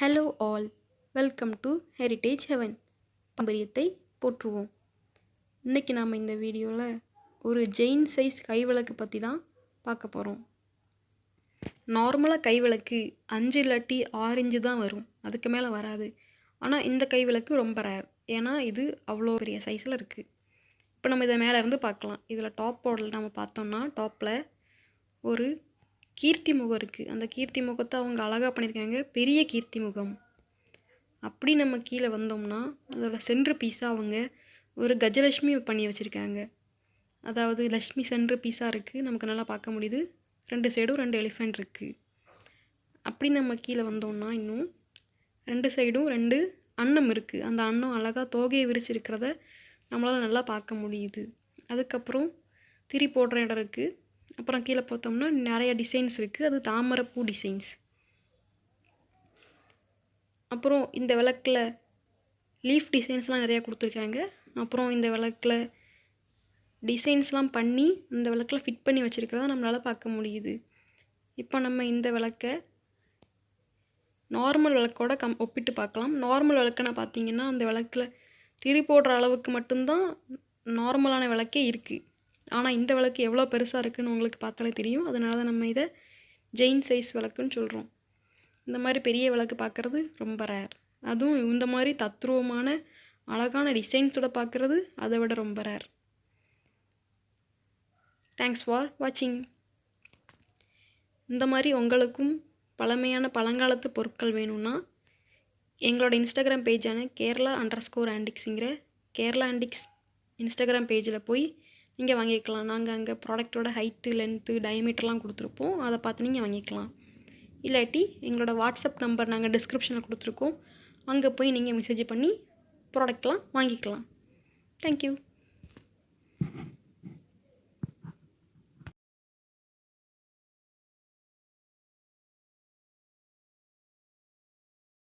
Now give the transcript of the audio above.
Hello all, welcome to heritage heaven. பாரம்பரியத்தை போற்றுவோம். இன்றைக்கி நாம் இந்த வீடியோவில் ஒரு ஜெயின் சைஸ் கைவிளக்கு பற்றி தான் பார்க்க போகிறோம். நார்மலாக கைவிளக்கு 5 இல்லாட்டி 6 இன்ச்சு தான் வரும், அதுக்கு மேலே வராது. ஆனால் இந்த கைவிளக்கு ரொம்ப ரேர், ஏன்னா இது அவ்வளோ பெரிய சைஸில் இருக்குது. இப்போ நம்ம இதை மேலே இருந்து பார்க்கலாம். இதில் டாப் மாடல் நம்ம பார்த்தோம்னா டாப்பில் ஒரு கீர்த்தி முகம் இருக்குது. அந்த கீர்த்தி முகத்தை அவங்க அழகாக பண்ணியிருக்காங்க, பெரிய கீர்த்தி முகம். அப்படி நம்ம கீழே வந்தோம்னா அதோட சென்ட்ரு பீஸாக அவங்க ஒரு கஜலட்சுமி பண்ணி வச்சுருக்காங்க. அதாவது லக்ஷ்மி சென்ட்ரு பீஸாக இருக்குது, நமக்கு நல்லா பார்க்க முடியுது. 2 சைடும் 2 எலிஃபெண்ட் இருக்குது. அப்படி நம்ம கீழே வந்தோம்னா இன்னும் 2 சைடும் 2 அன்னம் இருக்குது. அந்த அன்னம் அழகாக தோகையை விரிச்சிருக்கிறத நம்மளால் நல்லா பார்க்க முடியுது. அதுக்கப்புறம் திரி போடுற இடம் இருக்குது. அப்புறம் கீழே பார்த்தோம்னா நிறைய டிசைன்ஸ் இருக்குது, அது தாமரைப்பூ டிசைன்ஸ். அப்புறம் இந்த விளக்கில் லீஃப் டிசைன்ஸ்லாம் நிறையா கொடுத்துருக்காங்க. அப்புறம் இந்த விளக்கில் டிசைன்ஸ்லாம் பண்ணி இந்த விளக்கில் ஃபிட் பண்ணி வச்சுருக்கிறத நம்மளால் பார்க்க முடியுது. இப்போ நம்ம இந்த விளக்கை நார்மல் விளக்கோட ஒப்பிட்டு பார்க்கலாம். நார்மல் விளக்குன்னு பார்த்தீங்கன்னா அந்த விளக்கில் திரி போடுற அளவுக்கு மட்டும்தான் நார்மலான விளக்கே இருக்குது. ஆனால் இந்த விளக்கு எவ்வளோ பெருசாக இருக்குதுன்னு உங்களுக்கு பார்த்தாலே தெரியும். அதனால தான் நம்ம இதை ஜெயின் சைஸ் விளக்குன்னு சொல்கிறோம். இந்த மாதிரி பெரிய விளக்கு பார்க்குறது ரொம்ப ரேர். அதுவும் இந்த மாதிரி தத்ரூபமான அழகான டிசைன்ஸோட பார்க்குறது அதை விட ரொம்ப ரேர். தேங்க்ஸ் ஃபார் வாட்சிங். இந்த மாதிரி உங்களுக்கும் பழமையான பழங்காலத்து பொருட்கள் வேணும்னா எங்களோட இன்ஸ்டாகிராம் பேஜான Kerala_Antiques கேரளா ஆன்டிக்ஸ் இன்ஸ்டாகிராம் பேஜில் போய் நீங்கள் வாங்கிக்கலாம். நாங்கள் அங்கே ப்ராடக்டோட ஹைட்டு, லென்த்து, டயமீட்டர்லாம் கொடுத்துருப்போம், அதை பார்த்து நீங்கள் வாங்கிக்கலாம். இல்லாட்டி எங்களோட வாட்ஸ்அப் நம்பர் நாங்கள் டிஸ்கிரிப்ஷனில் கொடுத்துருக்கோம், அங்கே போய் நீங்கள் மெசேஜ் பண்ணி ப்ராடக்ட்லாம் வாங்கிக்கலாம். தேங்க்யூ.